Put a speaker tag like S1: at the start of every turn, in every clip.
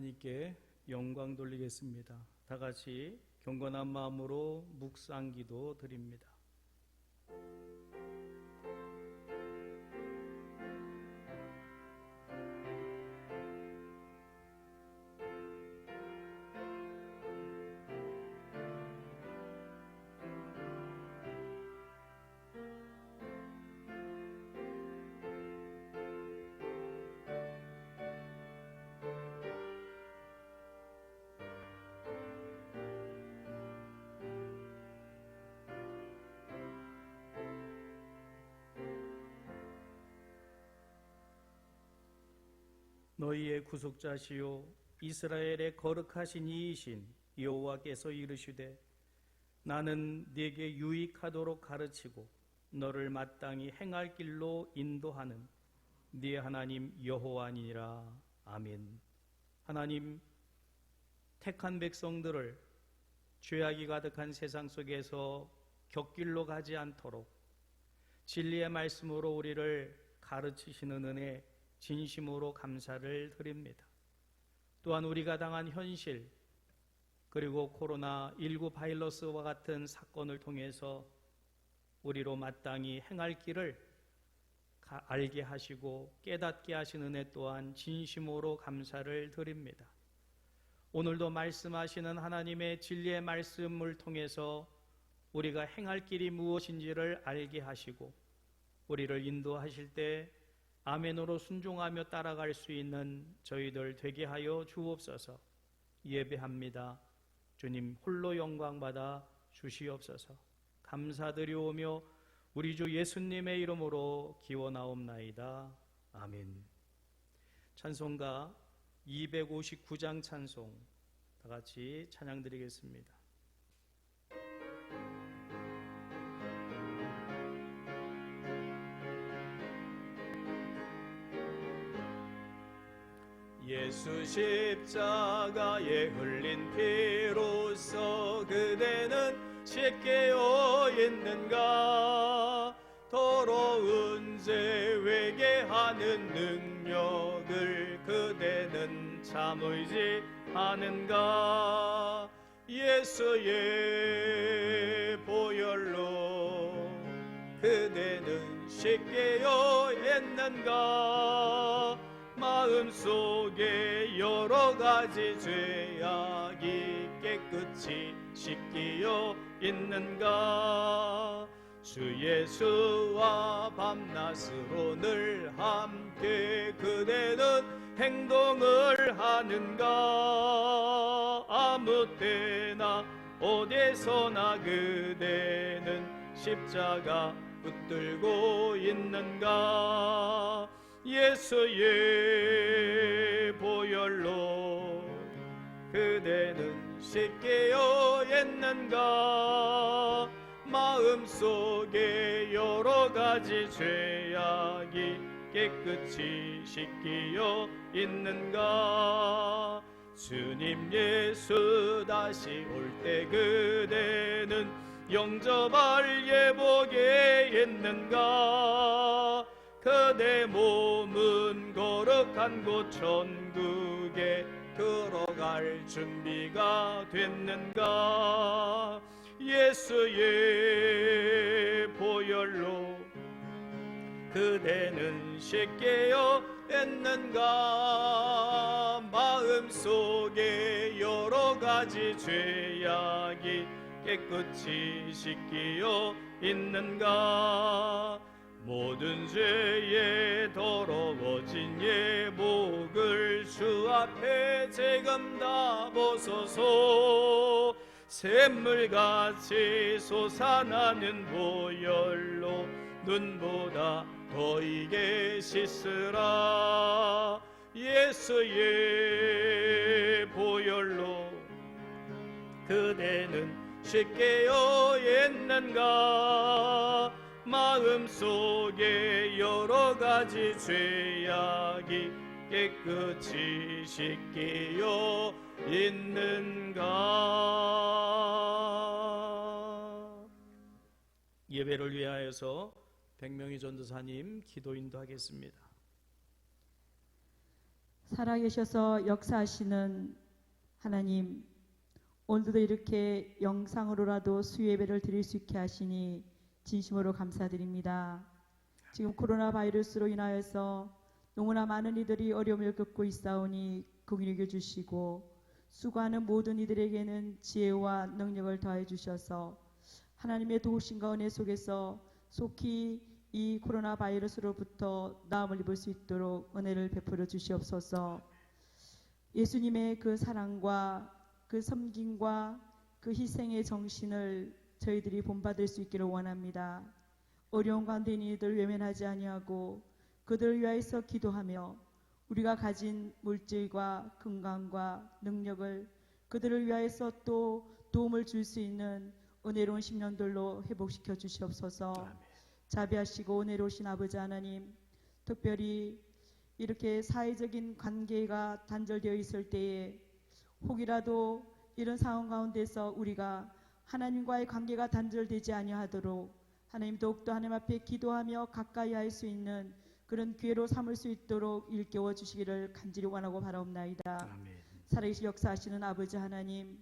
S1: 하나님께 영광 돌리겠습니다. 다 같이 경건한 마음으로 묵상기도 드립니다. 너희의 구속자시요 이스라엘의 거룩하신 이이신 여호와께서 이르시되 나는 네게 유익하도록 가르치고 너를 마땅히 행할 길로 인도하는 네 하나님 여호와니라. 아멘. 하나님, 택한 백성들을 죄악이 가득한 세상 속에서 곁길로 가지 않도록 진리의 말씀으로 우리를 가르치시는 은혜 진심으로 감사를 드립니다. 또한 우리가 당한 현실, 그리고 코로나19 바이러스와 같은 사건을 통해서 우리로 마땅히 행할 길을 알게 하시고 깨닫게 하시는 은혜 또한 진심으로 감사를 드립니다. 오늘도 말씀하시는 하나님의 진리의 말씀을 통해서 우리가 행할 길이 무엇인지를 알게 하시고 우리를 인도하실 때 아멘으로 순종하며 따라갈 수 있는 저희들 되게 하여 주옵소서. 예배합니다. 주님 홀로 영광받아 주시옵소서. 감사드리오며 우리 주 예수님의 이름으로 기원하옵나이다. 아멘. 찬송가 259장 찬송 다 같이 찬양드리겠습니다. 예수 십자가에 흘린 피로써 그대는 씻겨 있는가? 더러운 죄 회개하는 능력을 그대는 참으지 않은가? 예수의 보혈로 그대는 씻겨 있는가? 마음속에 여러 가지 죄악이 깨끗이 씻기어 있는가? 주 예수와 밤낮으로 늘 함께 그대는 행동을 하는가? 아무 때나 어디서나 그대는 십자가 붙들고 있는가? 예수의 보혈로 그대는 씻겨 있는가? 마음속에 여러 가지 죄악이 깨끗이 씻겨 있는가? 주님 예수 다시 올 때 그대는 영접할 예복에 있는가? 그대 몸은 거룩한 곳 천국에 들어갈 준비가 됐는가? 예수의 보혈로 그대는 씻겨 있는가? 마음속에 여러 가지 죄악이 깨끗이 씻겨 있는가? 모든 죄에 더러워진 예복을 주 앞에 지금 다 벗어서 샘물같이 솟아나는 보혈로 눈보다 더 이게 씻으라. 예수의 보혈로 그대는 씻겨 있는가? 마음속에 여러 가지 죄악이 깨끗이 씻겨 있는가? 예배를 위하여서 백명희 전도사님 기도 인도하겠습니다.
S2: 살아계셔서 역사하시는 하나님, 오늘도 이렇게 영상으로라도 수예배를 드릴 수 있게 하시니 진심으로 감사드립니다. 지금 코로나 바이러스로 인하여서 너무나 많은 이들이 어려움을 겪고 있사오니 긍휼히 여겨주시고, 수고하는 모든 이들에게는 지혜와 능력을 더해 주셔서 하나님의 도우심과 은혜 속에서 속히 이 코로나 바이러스로부터 나음을 입을 수 있도록 은혜를 베풀어 주시옵소서. 예수님의 그 사랑과 그 섬김과 그 희생의 정신을 저희들이 본받을 수 있기를 원합니다. 어려운 가운데 있는 이들 외면하지 아니하고 그들을 위하여서 기도하며 우리가 가진 물질과 건강과 능력을 그들을 위하여서 또 도움을 줄 수 있는 은혜로운 10년들로 회복시켜 주시옵소서.
S1: 아멘.
S2: 자비하시고 은혜로우신 아버지 하나님, 특별히 이렇게 사회적인 관계가 단절되어 있을 때에 혹이라도 이런 상황 가운데서 우리가 하나님과의 관계가 단절되지 아니하도록 하나님 더욱더 하나님 앞에 기도하며 가까이 할 수 있는 그런 기회로 삼을 수 있도록 일깨워 주시기를 간절히 원하고 바라옵나이다.
S1: 아멘.
S2: 살아계신 역사하시는 아버지 하나님,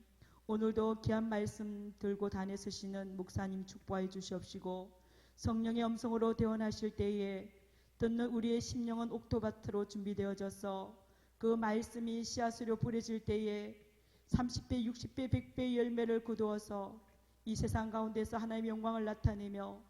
S2: 오늘도 귀한 말씀 들고 단에 서시는 목사님 축복하여 주시옵시고, 성령의 음성으로 대언하실 때에 듣는 우리의 심령은 옥토밭으로 준비되어져서 그 말씀이 씨앗으로 뿌려질 때에 30배, 60배, 100배의 열매를 거두어서 이 세상 가운데서 하나님의 영광을 나타내며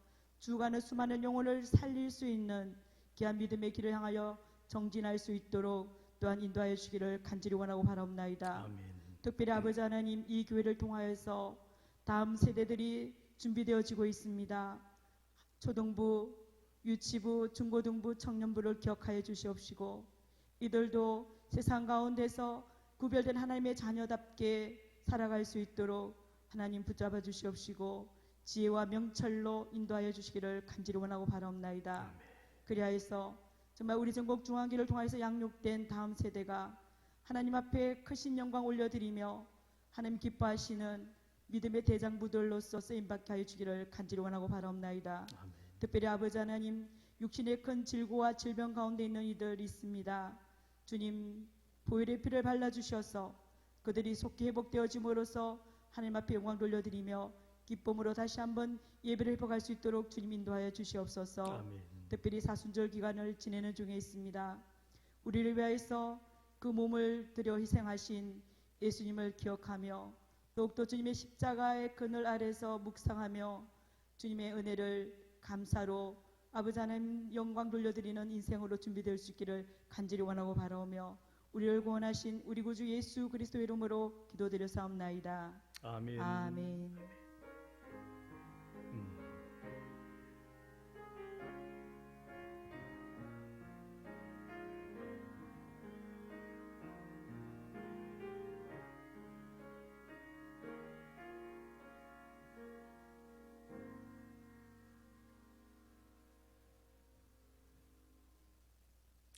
S2: 죽어가는 수많은 영혼을 살릴 수 있는 귀한 믿음의 길을 향하여 정진할 수 있도록 또한 인도하여 주기를 간절히 원하고 바라옵나이다.
S1: 아멘.
S2: 특별히 아버지 하나님, 이 교회를 통하여서 다음 세대들이 준비되어지고 있습니다. 초등부, 유치부, 중고등부, 청년부를 기억하여 주시옵시고, 이들도 세상 가운데서 구별된 하나님의 자녀답게 살아갈 수 있도록 하나님 붙잡아 주시옵시고 지혜와 명철로 인도하여 주시기를 간절히 원하고 바라옵나이다.
S1: 아멘.
S2: 그리하여서 정말 우리 전국 중앙기를 통해서 양육된 다음 세대가 하나님 앞에 크신 영광 올려드리며 하나님 기뻐하시는 믿음의 대장부들로서 쓰임받게 하여 주기를 간절히 원하고 바라옵나이다.
S1: 아멘.
S2: 특별히 아버지 하나님, 육신의 큰 질고와 질병 가운데 있는 이들이 있습니다. 주님, 보혈의 피를 발라주셔서 그들이 속히 회복되어짐으로써 하나님 앞에 영광 돌려드리며 기쁨으로 다시 한번 예배를 회복할 수 있도록 주님 인도하여 주시옵소서.
S1: 아멘.
S2: 특별히 사순절 기간을 지내는 중에 있습니다. 우리를 위하여서 그 몸을 들여 희생하신 예수님을 기억하며 더욱더 주님의 십자가의 그늘 아래서 묵상하며 주님의 은혜를 감사로 아버지 하나님 영광 돌려드리는 인생으로 준비될 수 있기를 간절히 원하고 바라오며 우리를 구원하신 우리 구주 예수 그리스도 이름으로 기도드려사옵나이다.
S1: 아멘.
S2: 아멘.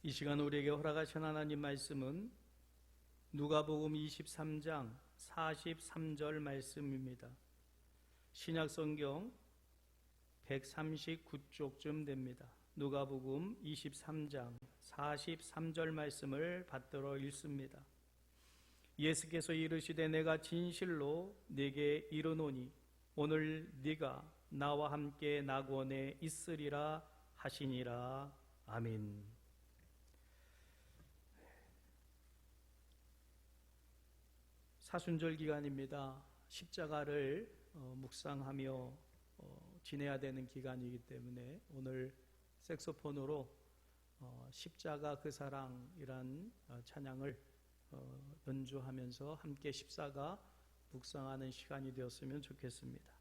S1: 이 시간 우리에게 허락하신 하나님 말씀은 누가복음 23장 43절 말씀입니다. 신약성경 139쪽쯤 됩니다. 누가복음 23장 43절 말씀을 받들어 읽습니다. 예수께서 이르시되 내가 진실로 네게 이르노니 오늘 네가 나와 함께 낙원에 있으리라 하시니라. 아멘. 사순절 기간입니다. 십자가를 묵상하며 지내야 되는 기간이기 때문에 오늘 색소폰으로 십자가 그 사랑이란 찬양을 연주하면서 함께 십자가 묵상하는 시간이 되었으면 좋겠습니다.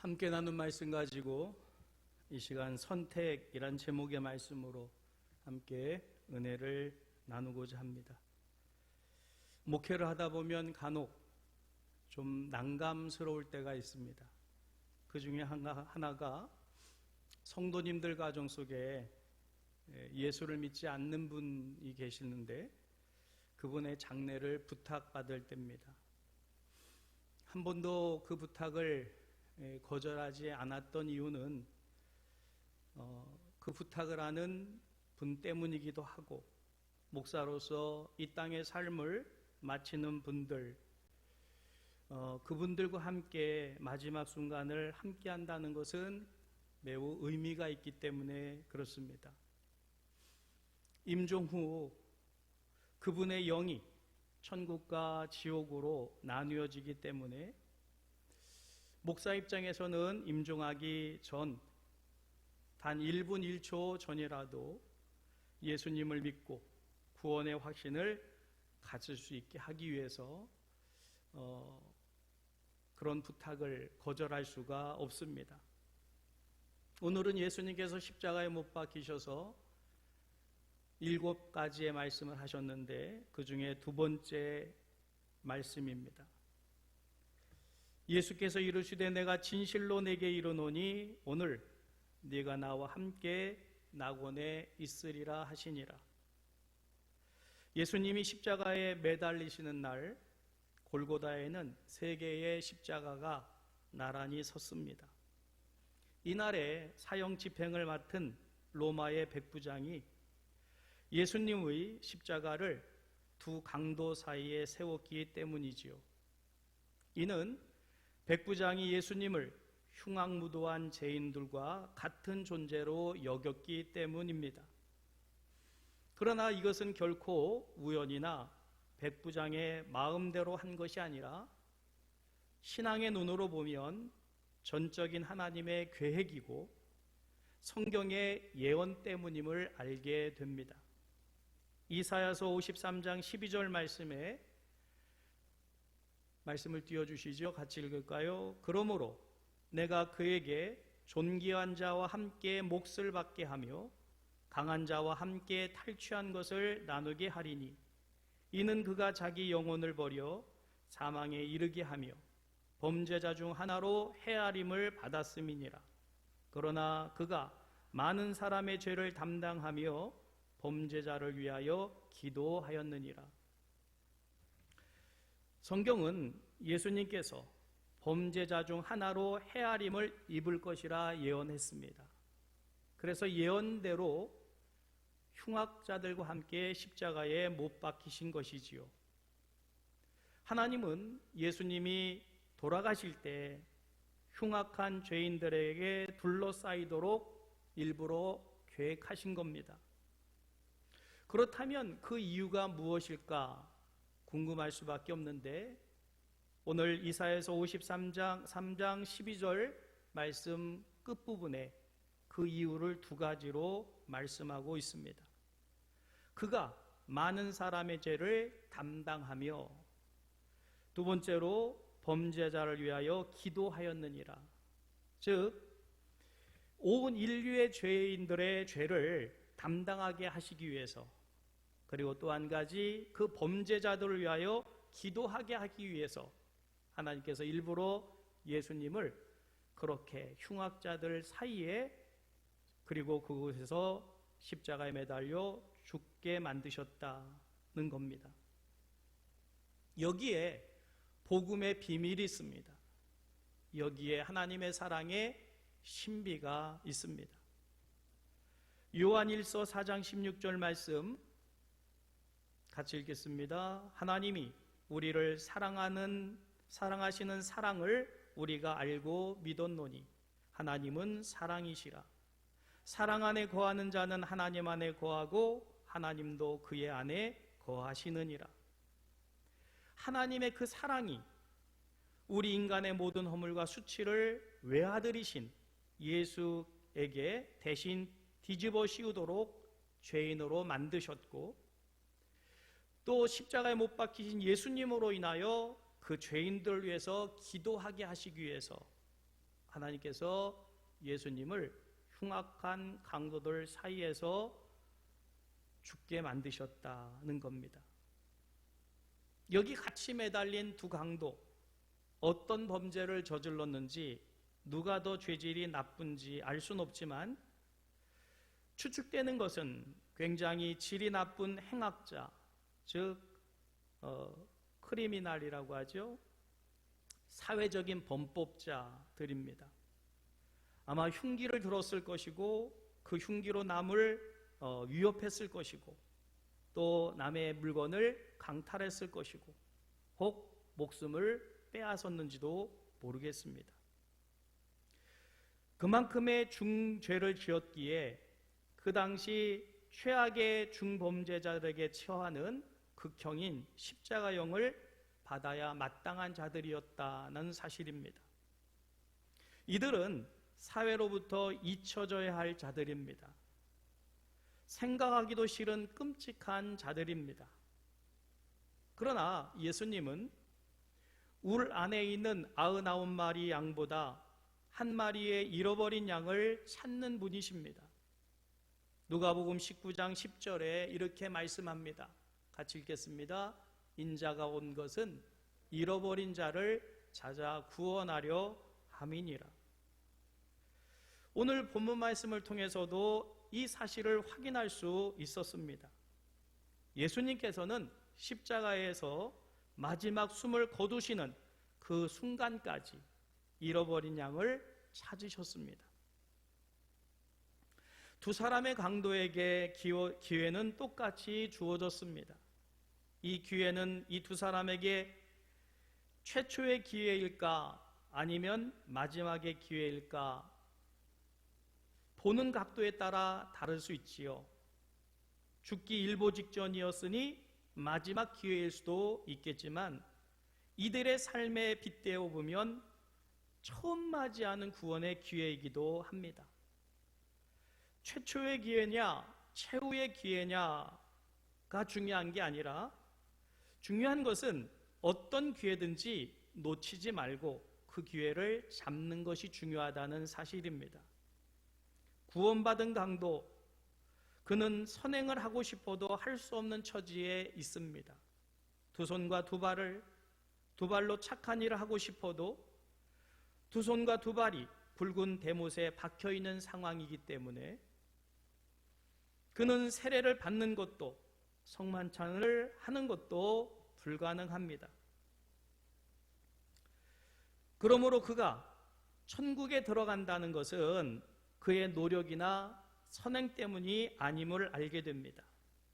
S1: 함께 나눈 말씀 가지고 이 시간 선택이란 제목의 말씀으로 함께 은혜를 나누고자 합니다. 목회를 하다 보면 간혹 좀 난감스러울 때가 있습니다. 그 중에 하나가 성도님들 가정 속에 예수를 믿지 않는 분이 계시는데 그분의 장례를 부탁받을 때입니다. 한 번도 그 부탁을 거절하지 않았던 이유는 그 부탁을 하는 분 때문이기도 하고, 목사로서 이 땅의 삶을 마치는 분들, 그분들과 함께 마지막 순간을 함께 한다는 것은 매우 의미가 있기 때문에 그렇습니다. 임종 후 그분의 영이 천국과 지옥으로 나뉘어지기 때문에 목사 입장에서는 임종하기 전 단 1분 1초 전이라도 예수님을 믿고 구원의 확신을 가질 수 있게 하기 위해서 그런 부탁을 거절할 수가 없습니다. 오늘은 예수님께서 십자가에 못 박히셔서 7가지의 말씀을 하셨는데 그 중에 두 번째 말씀입니다. 예수께서 이르시되 내가 진실로 내게 이르노니 오늘 네가 나와 함께 낙원에 있으리라 하시니라. 예수님이 십자가에 매달리시는 날 골고다에는 3개의 십자가가 나란히 섰습니다. 이날에 사형 집행을 맡은 로마의 백부장이 예수님의 십자가를 두 강도 사이에 세웠기 때문이지요. 이는 백부장이 예수님을 흉악무도한 죄인들과 같은 존재로 여겼기 때문입니다. 그러나 이것은 결코 우연이나 백부장의 마음대로 한 것이 아니라 신앙의 눈으로 보면 전적인 하나님의 계획이고 성경의 예언 때문임을 알게 됩니다. 이사야서 53장 12절 말씀을 띄워주시죠. 같이 읽을까요? 그러므로 내가 그에게 존귀한 자와 함께 몫을 받게 하며 강한 자와 함께 탈취한 것을 나누게 하리니 이는 그가 자기 영혼을 버려 사망에 이르게 하며 범죄자 중 하나로 헤아림을 받았음이니라. 그러나 그가 많은 사람의 죄를 담당하며 범죄자를 위하여 기도하였느니라. 성경은 예수님께서 범죄자 중 하나로 헤아림을 입을 것이라 예언했습니다. 그래서 예언대로 흉악자들과 함께 십자가에 못 박히신 것이지요. 하나님은 예수님이 돌아가실 때 흉악한 죄인들에게 둘러싸이도록 일부러 계획하신 겁니다. 그렇다면 그 이유가 무엇일까 궁금할 수밖에 없는데 오늘 이사야서 53장 3장 12절 말씀 끝부분에 그 이유를 2가지로 말씀하고 있습니다. 그가 많은 사람의 죄를 담당하며 두 번째로 범죄자를 위하여 기도하였느니라. 즉 온 인류의 죄인들의 죄를 담당하게 하시기 위해서, 그리고 또 한 가지 그 범죄자들을 위하여 기도하게 하기 위해서 하나님께서 일부러 예수님을 그렇게 흉악자들 사이에 그리고 그곳에서 십자가에 매달려 죽게 만드셨다는 겁니다. 여기에 복음의 비밀이 있습니다. 여기에 하나님의 사랑의 신비가 있습니다. 요한일서 4장 16절 말씀 같이 읽겠습니다. 하나님이 우리를 사랑하시는 사랑을 우리가 알고 믿었노니 하나님은 사랑이시라. 사랑 안에 거하는 자는 하나님 안에 거하고 하나님도 그의 안에 거하시느니라. 하나님의 그 사랑이 우리 인간의 모든 허물과 수치를 외아들이신 예수에게 대신 뒤집어 씌우도록 죄인으로 만드셨고, 또 십자가에 못 박히신 예수님으로 인하여 그 죄인들을 위해서 기도하게 하시기 위해서 하나님께서 예수님을 흉악한 강도들 사이에서 죽게 만드셨다는 겁니다. 여기 같이 매달린 두 강도, 어떤 범죄를 저질렀는지, 누가 더 죄질이 나쁜지 알 수는 없지만 추측되는 것은 굉장히 질이 나쁜 행악자, 즉 크리미널이라고 하죠. 사회적인 범법자들입니다. 아마 흉기를 들었을 것이고 그 흉기로 남을 위협했을 것이고 또 남의 물건을 강탈했을 것이고 혹 목숨을 빼앗았는지도 모르겠습니다. 그만큼의 중죄를 지었기에 그 당시 최악의 중범죄자들에게 처하는 극형인 십자가형을 받아야 마땅한 자들이었다는 사실입니다. 이들은 사회로부터 잊혀져야 할 자들입니다. 생각하기도 싫은 끔찍한 자들입니다. 그러나 예수님은 울 안에 있는 99마리 양보다 한 마리의 잃어버린 양을 찾는 분이십니다. 누가복음 19장 10절에 이렇게 말씀합니다. 같이 읽겠습니다. 인자가 온 것은 잃어버린 자를 찾아 구원하려 함이니라. 오늘 본문 말씀을 통해서도 이 사실을 확인할 수 있었습니다. 예수님께서는 십자가에서 마지막 숨을 거두시는 그 순간까지 잃어버린 양을 찾으셨습니다. 두 사람의 강도에게 기회는 똑같이 주어졌습니다. 이 기회는 이 두 사람에게 최초의 기회일까 아니면 마지막의 기회일까 보는 각도에 따라 다를 수 있지요. 죽기 일보 직전이었으니 마지막 기회일 수도 있겠지만 이들의 삶에 빗대어 보면 처음 맞이하는 구원의 기회이기도 합니다. 최초의 기회냐 최후의 기회냐가 중요한 게 아니라 중요한 것은 어떤 기회든지 놓치지 말고 그 기회를 잡는 것이 중요하다는 사실입니다. 구원받은 강도, 그는 선행을 하고 싶어도 할 수 없는 처지에 있습니다. 두 손과 두 발로 착한 일을 하고 싶어도 두 손과 두 발이 붉은 대못에 박혀있는 상황이기 때문에 그는 세례를 받는 것도 성만찬을 하는 것도 불가능합니다. 그러므로 그가 천국에 들어간다는 것은 그의 노력이나 선행 때문이 아님을 알게 됩니다.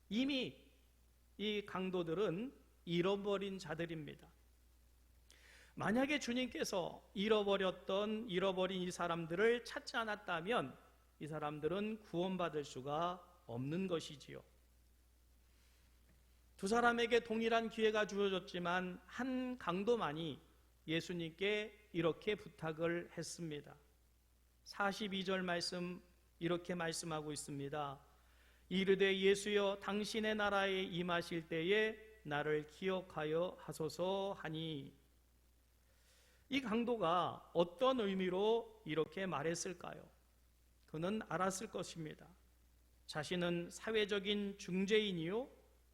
S1: 이미 이 강도들은 잃어버린 자들입니다. 만약에 주님께서 잃어버린 이 사람들을 찾지 않았다면 이 사람들은 구원받을 수가 없는 것이지요. 두 사람에게 동일한 기회가 주어졌지만 한 강도만이 예수님께 이렇게 부탁을 했습니다. 42절 말씀 이렇게 말씀하고 있습니다. 이르되 예수여 당신의 나라에 임하실 때에 나를 기억하여 하소서 하니. 이 강도가 어떤 의미로 이렇게 말했을까요? 그는 알았을 것입니다. 자신은 사회적인 중죄인이요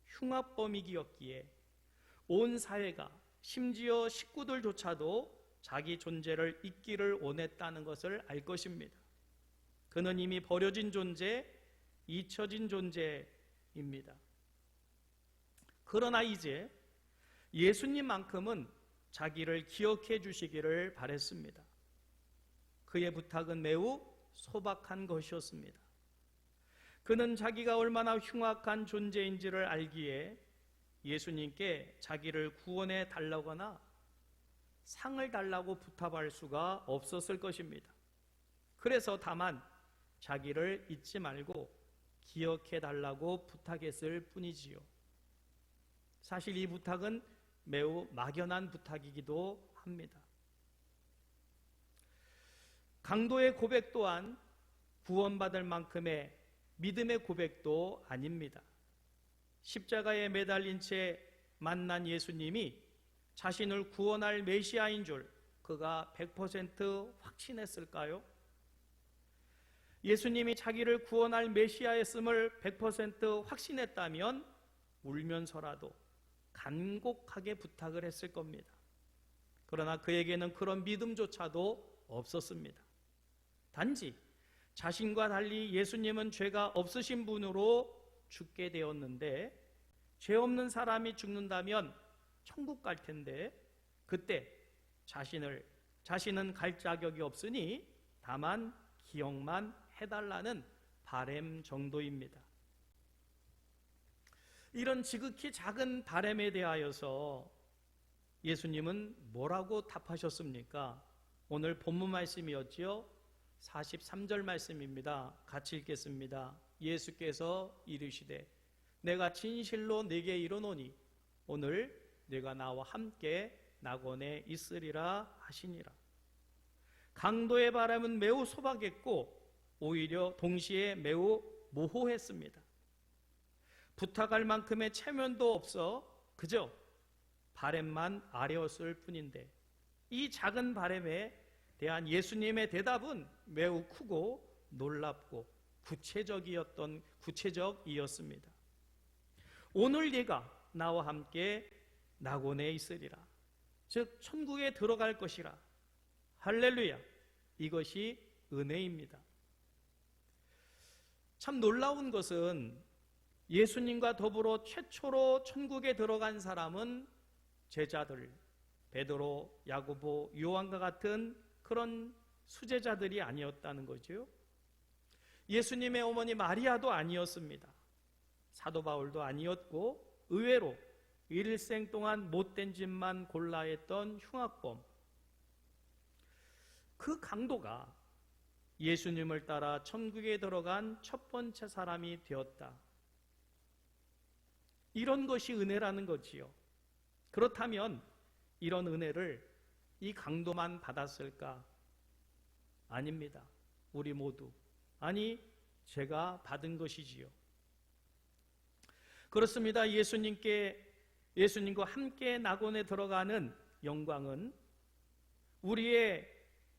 S1: 흉악범이기였기에 온 사회가 심지어 식구들조차도 자기 존재를 잊기를 원했다는 것을 알 것입니다. 그는 이미 버려진 존재, 잊혀진 존재입니다. 그러나 이제 예수님만큼은 자기를 기억해 주시기를 바랬습니다. 그의 부탁은 매우 소박한 것이었습니다. 그는 자기가 얼마나 흉악한 존재인지를 알기에 예수님께 자기를 구원해 달라거나 상을 달라고 부탁할 수가 없었을 것입니다. 그래서 다만 자기를 잊지 말고 기억해 달라고 부탁했을 뿐이지요. 사실 이 부탁은 매우 막연한 부탁이기도 합니다. 강도의 고백 또한 구원받을 만큼의 믿음의 고백도 아닙니다. 십자가에 매달린 채 만난 예수님이 자신을 구원할 메시아인 줄 그가 100% 확신했을까요? 예수님이 자기를 구원할 메시아였음을 100% 확신했다면 울면서라도 간곡하게 부탁을 했을 겁니다. 그러나 그에게는 그런 믿음조차도 없었습니다. 단지 자신과 달리 예수님은 죄가 없으신 분으로 죽게 되었는데, 죄 없는 사람이 죽는다면 천국 갈 텐데 그때 자신은 갈 자격이 없으니 다만 기억만 해달라는 바램 정도입니다. 이런 지극히 작은 바램에 대하여서 예수님은 뭐라고 답하셨습니까? 오늘 본문 말씀이었지요. 43절 말씀입니다. 같이 읽겠습니다. 예수께서 이르시되 내가 진실로 네게 이르노니 오늘 네가 나와 함께 낙원에 있으리라 하시니라. 강도의 바람은 매우 소박했고 오히려 동시에 매우 모호했습니다. 부탁할 만큼의 체면도 없어 그저 바램만 아래였을 뿐인데, 이 작은 바램에 대한 예수님의 대답은 매우 크고 놀랍고 구체적이었습니다. 오늘 네가 나와 함께 낙원에 있으리라. 즉 천국에 들어갈 것이라. 할렐루야. 이것이 은혜입니다. 참 놀라운 것은 예수님과 더불어 최초로 천국에 들어간 사람은 제자들, 베드로, 야고보, 요한과 같은 그런 수제자들이 아니었다는 거죠. 예수님의 어머니 마리아도 아니었습니다. 사도 바울도 아니었고, 의외로 일생 동안 못된 짓만 골라 했던 흉악범, 그 강도가 예수님을 따라 천국에 들어간 첫 번째 사람이 되었다. 이런 것이 은혜라는 거지요. 그렇다면 이런 은혜를 이 강도만 받았을까? 아닙니다. 우리 모두, 아니 제가 받은 것이지요. 그렇습니다. 예수님과 함께 낙원에 들어가는 영광은 우리의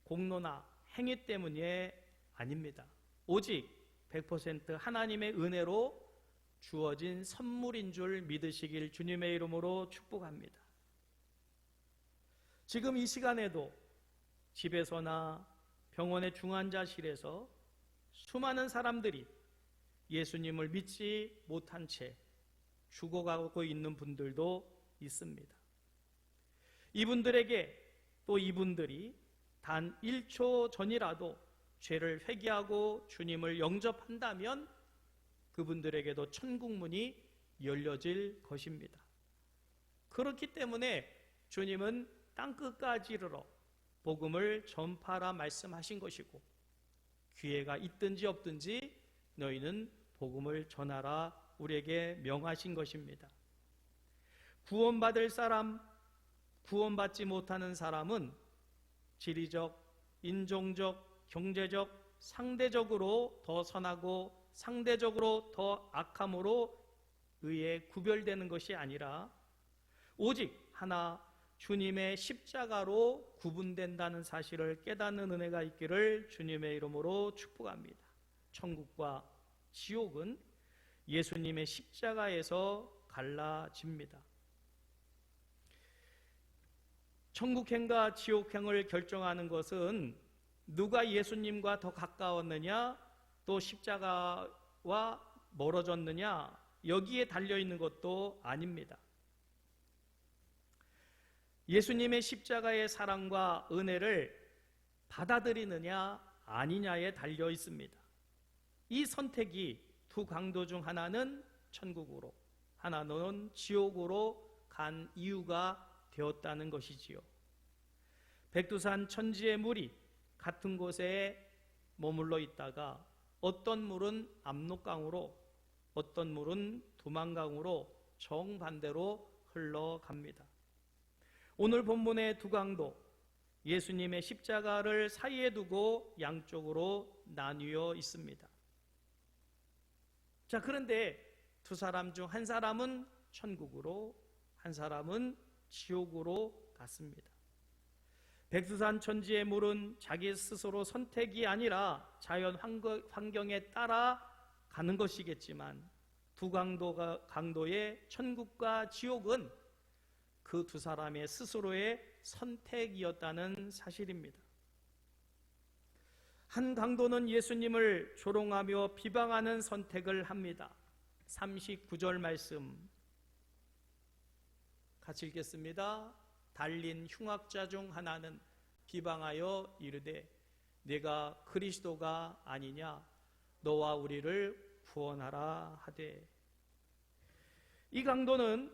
S1: 공로나 행위 때문이 아닙니다. 오직 100% 하나님의 은혜로 주어진 선물인 줄 믿으시길 주님의 이름으로 축복합니다. 지금 이 시간에도 집에서나 병원의 중환자실에서 수많은 사람들이 예수님을 믿지 못한 채 죽어가고 있는 분들도 있습니다. 이분들이 단 1초 전이라도 죄를 회개하고 주님을 영접한다면 그분들에게도 천국문이 열려질 것입니다. 그렇기 때문에 주님은 땅끝까지 이르러 복음을 전파하라 말씀하신 것이고, 기회가 있든지 없든지 너희는 복음을 전하라 우리에게 명하신 것입니다. 구원받을 사람, 구원받지 못하는 사람은 지리적, 인종적, 경제적, 상대적으로 더 선하고 상대적으로 더 악함으로 의해 구별되는 것이 아니라 오직 하나 주님의 십자가로 구분된다는 사실을 깨닫는 은혜가 있기를 주님의 이름으로 축복합니다. 천국과 지옥은 예수님의 십자가에서 갈라집니다. 천국행과 지옥행을 결정하는 것은 누가 예수님과 더 가까웠느냐, 또 십자가와 멀어졌느냐, 여기에 달려있는 것도 아닙니다. 예수님의 십자가의 사랑과 은혜를 받아들이느냐 아니냐에 달려 있습니다. 이 선택이 두 강도 중 하나는 천국으로, 하나는 지옥으로 간 이유가 되었다는 것이지요. 백두산 천지의 물이 같은 곳에 머물러 있다가 어떤 물은 압록강으로, 어떤 물은 두만강으로 정반대로 흘러갑니다. 오늘 본문의 두 강도, 예수님의 십자가를 사이에 두고 양쪽으로 나뉘어 있습니다. 자, 그런데 두 사람 중 한 사람은 천국으로, 한 사람은 지옥으로 갔습니다. 백두산 천지의 물은 자기 스스로 선택이 아니라 자연 환경에 따라 가는 것이겠지만 두 강도의 천국과 지옥은 그 두 사람의 스스로의 선택이었다는 사실입니다. 한 강도는 예수님을 조롱하며 비방하는 선택을 합니다. 39절 말씀 같이 읽겠습니다. 달린 흉악자 중 하나는 비방하여 이르되 네가 그리스도가 아니냐 너와 우리를 구원하라 하되, 이 강도는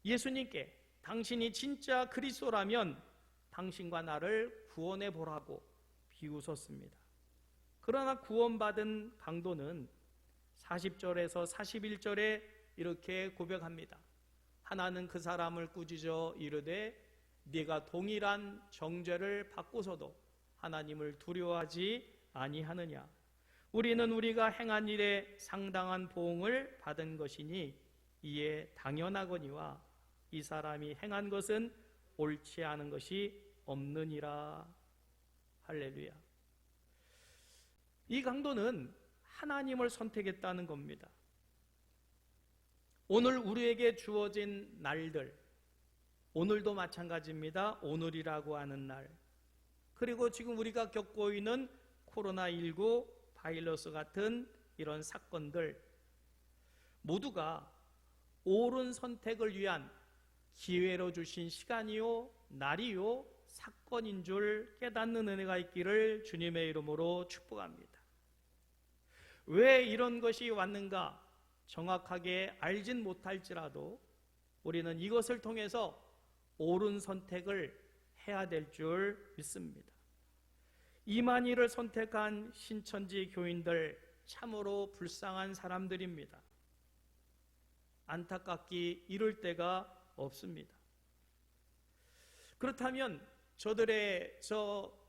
S1: 예수님께 당신이 진짜 그리스도라면 당신과 나를 구원해 보라고 비웃었습니다. 그러나 구원받은 강도는 40절에서 41절에 이렇게 고백합니다. 하나는 그 사람을 꾸짖어 이르되 네가 동일한 정죄를 받고서도 하나님을 두려워하지 아니하느냐. 우리는 우리가 행한 일에 상당한 보응을 받은 것이니 이에 당연하거니와 이 사람이 행한 것은 옳지 않은 것이 없느니라. 할렐루야. 이 강도는 하나님을 선택했다는 겁니다. 오늘 우리에게 주어진 날들, 오늘도 마찬가지입니다. 오늘이라고 하는 날, 그리고 지금 우리가 겪고 있는 코로나19 바이러스 같은 이런 사건들 모두가 옳은 선택을 위한 기회로 주신 시간이요 날이요 사건인 줄 깨닫는 은혜가 있기를 주님의 이름으로 축복합니다. 왜 이런 것이 왔는가 정확하게 알진 못할지라도 우리는 이것을 통해서 옳은 선택을 해야 될 줄 믿습니다. 이만희를 선택한 신천지 교인들 참으로 불쌍한 사람들입니다. 안타깝기 이를 데가 없습니다. 그렇다면 저들의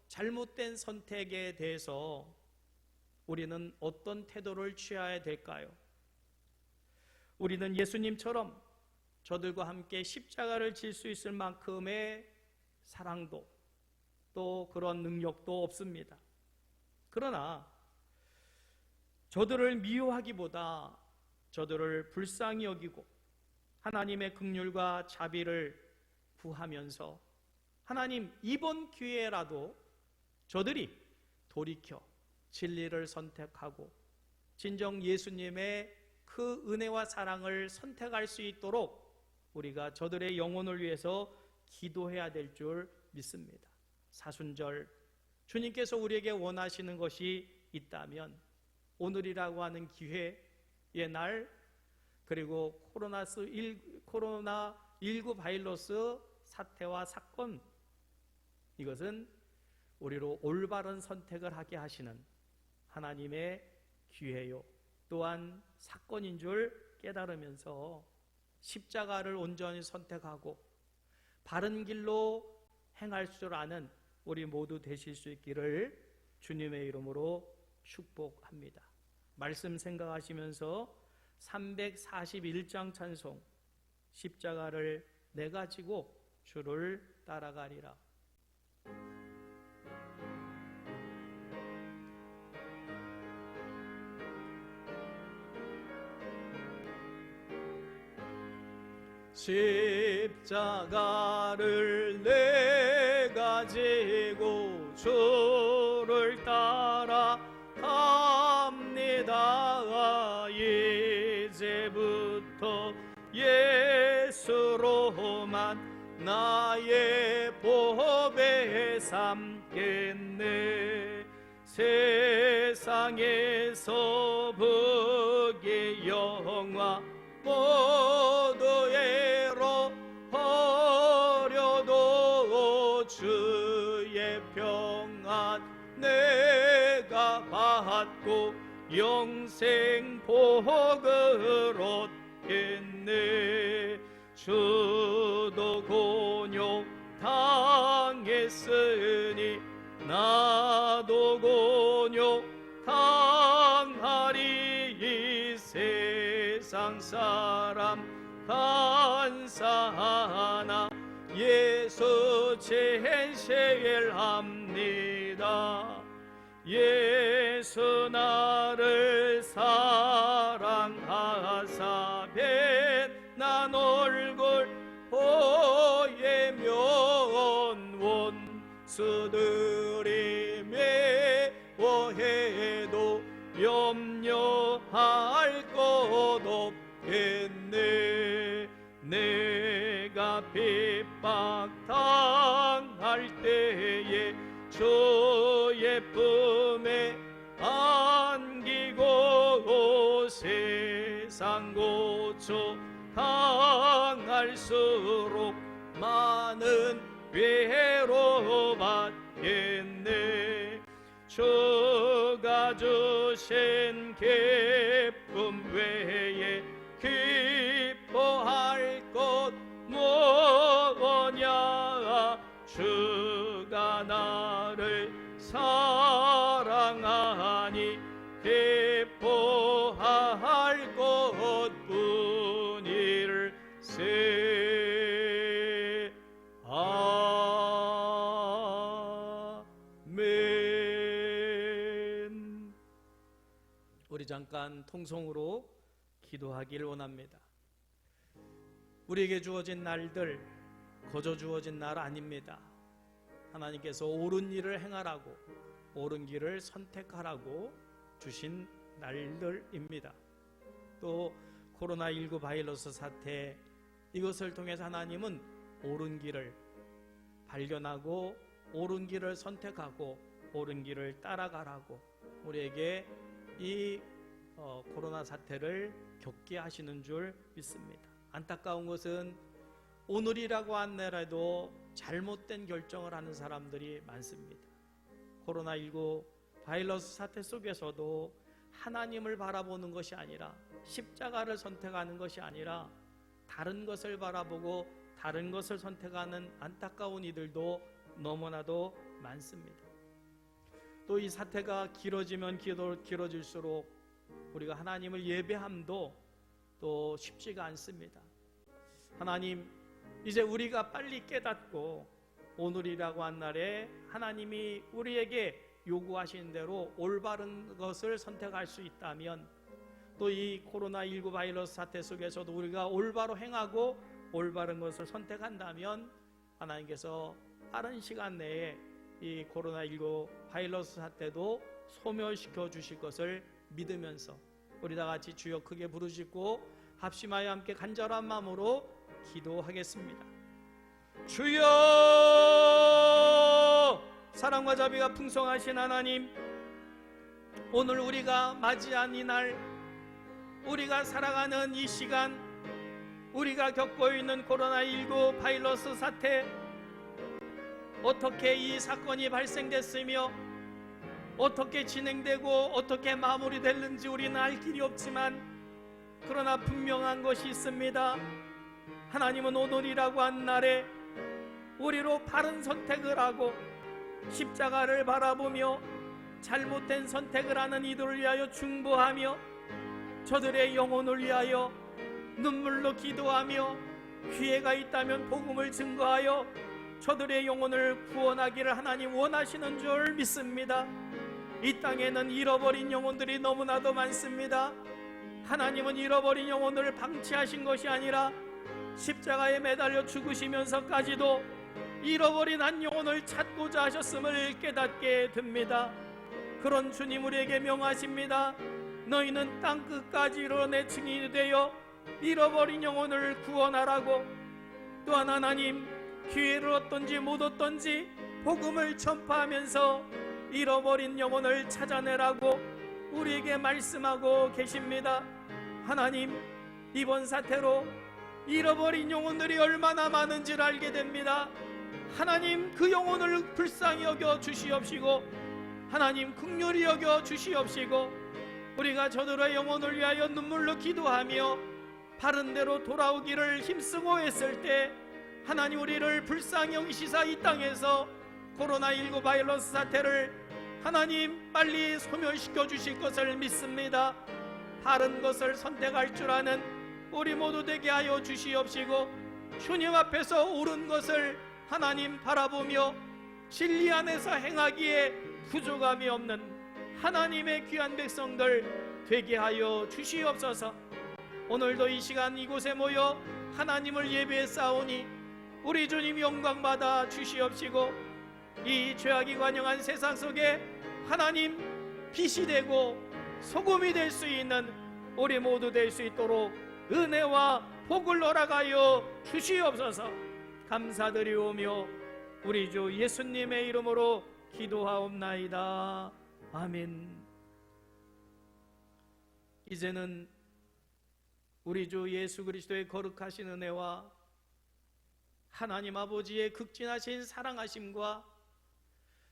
S1: 잘못된 선택에 대해서 우리는 어떤 태도를 취해야 될까요? 우리는 예수님처럼 저들과 함께 십자가를 질 수 있을 만큼의 사랑도 또 그런 능력도 없습니다. 그러나 저들을 미워하기보다 저들을 불쌍히 여기고 하나님의 긍휼과 자비를 구하면서 하나님 이번 기회라도 저들이 돌이켜 진리를 선택하고 진정 예수님의 그 은혜와 사랑을 선택할 수 있도록 우리가 저들의 영혼을 위해서 기도해야 될 줄 믿습니다. 사순절 주님께서 우리에게 원하시는 것이 있다면 오늘이라고 하는 기회의 날, 그리고 코로나19 바이러스 사태와 사건, 이것은 우리로 올바른 선택을 하게 하시는 하나님의 기회요 또한 사건인 줄 깨달으면서 십자가를 온전히 선택하고 바른 길로 행할 줄 아는 우리 모두 되실 수 있기를 주님의 이름으로 축복합니다. 말씀 생각하시면서 341장 찬송 십자가를 내가 지고 주를 따라가리라. 십자가를 내가 지고 주를 따라갑니다. 이제부터 예수로만 나의 보배 삼겠네. 세상에서 복의 영화 모두에로 버려도 주의 평안 내가 받고 영생 복을 얻겠네. 주도 곤욕 당했으니 나도 곤욕 당하리. 이 세상 사람 간사하나 예수 제일합니다. 예수 나를 사랑하사 빛난 얼굴 보이면 원수들이 미워해도 염려할 것 없겠네. 내가 핍박당할 때에 주의 품에 안기고 세상 고초 당할수록 많은 괴로움받겠네. 주가 주신 기쁨 외에 기뻐할 것 뭐냐. 주가 나를 사랑하니 기뻐할 것뿐일세. 아멘. 우리 잠깐 통성으로 기도하길 원합니다. 우리에게 주어진 날들 거저 주어진 날 아닙니다. 하나님께서 옳은 일을 행하라고, 옳은 길을 선택하라고 주신 날들입니다. 또 코로나19 바이러스 사태, 이것을 통해서 하나님은 옳은 길을 발견하고 옳은 길을 선택하고 옳은 길을 따라가라고 우리에게 이 코로나 사태를 겪게 하시는 줄 믿습니다. 안타까운 것은 오늘이라고 하더라도 잘못된 결정을 하는 사람들이 많습니다. 코로나19 바이러스 사태 속에서도 하나님을 바라보는 것이 아니라, 십자가를 선택하는 것이 아니라 다른 것을 바라보고 다른 것을 선택하는 안타까운 이들도 너무나도 많습니다. 또 이 사태가 길어지면 길어질수록 우리가 하나님을 예배함도 또 쉽지가 않습니다. 하나님, 이제 우리가 빨리 깨닫고 오늘이라고 한 날에 하나님이 우리에게 요구하신 대로 올바른 것을 선택할 수 있다면, 또 이 코로나19 바이러스 사태 속에서도 우리가 올바로 행하고 올바른 것을 선택한다면 하나님께서 빠른 시간 내에 이 코로나19 바이러스 사태도 소멸시켜 주실 것을 믿으면서 우리 다 같이 주여 크게 부르짖고 합심하여 함께 간절한 마음으로 기도하겠습니다. 주여, 사랑과 자비가 풍성하신 하나님, 오늘 우리가 맞이한 이 날, 우리가 살아가는 이 시간, 우리가 겪고 있는 코로나19 바이러스 사태, 어떻게 이 사건이 발생됐으며 어떻게 진행되고 어떻게 마무리됐는지 우리는 알 길이 없지만, 그러나 분명한 것이 있습니다. 하나님은 오늘이라고 한 날에 우리로 바른 선택을 하고 십자가를 바라보며 잘못된 선택을 하는 이들을 위하여 중보하며 저들의 영혼을 위하여 눈물로 기도하며 기회가 있다면 복음을 증거하여 저들의 영혼을 구원하기를 하나님 원하시는 줄 믿습니다. 이 땅에는 잃어버린 영혼들이 너무나도 많습니다. 하나님은 잃어버린 영혼을 방치하신 것이 아니라 십자가에 매달려 죽으시면서까지도 잃어버린 한 영혼을 찾고자 하셨음을 깨닫게 됩니다. 그런 주님 우리에게 명하십니다. 너희는 땅 끝까지 이르러 증인이 되어 잃어버린 영혼을 구원하라고. 또한 하나님, 기회를 얻든지 못 얻든지 복음을 전파하면서 잃어버린 영혼을 찾아내라고 우리에게 말씀하고 계십니다. 하나님, 이번 사태로 잃어버린 영혼들이 얼마나 많은지를 알게 됩니다. 하나님, 그 영혼을 불쌍히 여겨 주시옵시고 하나님 긍휼히 여겨 주시옵시고 우리가 저들의 영혼을 위하여 눈물로 기도하며 바른 대로 돌아오기를 힘쓰고 했을 때 하나님 우리를 불쌍히 여기시사 이 땅에서 코로나19 바이러스 사태를 하나님 빨리 소멸시켜 주실 것을 믿습니다. 바른 것을 선택할 줄 아는 우리 모두 되게 하여 주시옵시고 주님 앞에서 옳은 것을 하나님 바라보며 진리 안에서 행하기에 부족함이 없는 하나님의 귀한 백성들 되게 하여 주시옵소서. 오늘도 이 시간 이곳에 모여 하나님을 예배했사오니 우리 주님 영광 받아 주시옵시고, 이 죄악이 관영한 세상 속에 하나님 빛이 되고 소금이 될 수 있는 우리 모두 될 수 있도록 은혜와 복을 허락하여 주시옵소서. 감사드리오며 우리 주 예수님의 이름으로 기도하옵나이다. 아멘. 이제는 우리 주 예수 그리스도의 거룩하신 은혜와 하나님 아버지의 극진하신 사랑하심과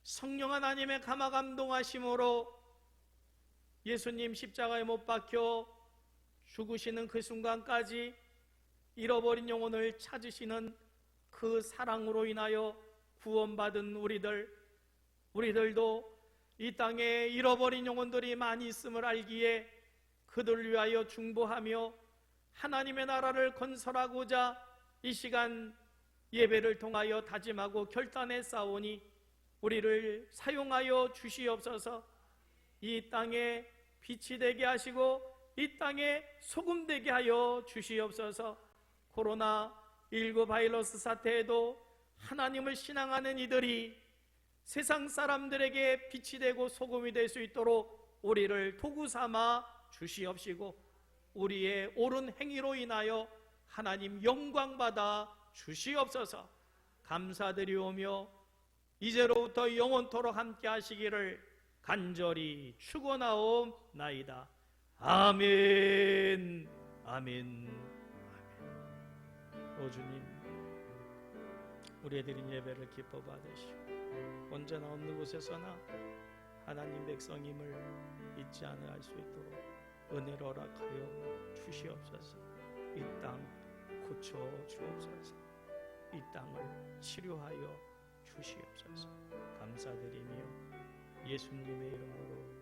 S1: 성령 하나님의 감화 감동하심으로 예수님 십자가에 못 박혀 죽으시는 그 순간까지 잃어버린 영혼을 찾으시는 그 사랑으로 인하여 구원받은 우리들도 이 땅에 잃어버린 영혼들이 많이 있음을 알기에 그들을 위하여 중보하며 하나님의 나라를 건설하고자 이 시간 예배를 통하여 다짐하고 결단했사오니 우리를 사용하여 주시옵소서. 이 땅에 빛이 되게 하시고 이 땅에 소금 되게 하여 주시옵소서. 코로나19 바이러스 사태에도 하나님을 신앙하는 이들이 세상 사람들에게 빛이 되고 소금이 될 수 있도록 우리를 도구 삼아 주시옵시고, 우리의 옳은 행위로 인하여 하나님 영광 받아 주시옵소서. 감사드리오며 이제로부터 영원토록 함께 하시기를 간절히 축원하옵나이다. 아멘. 아멘. 오 주님, 우리의 드린 예배를 기뻐 받으시오. 언제나 어느 곳에서나 하나님 백성임을 잊지 않아 할 수 있도록 은혜를 허락하여 주시옵소서. 이 땅 고쳐 주옵소서. 이 땅을 치료하여 주시옵소서. 감사드리며 예수님의 이름으로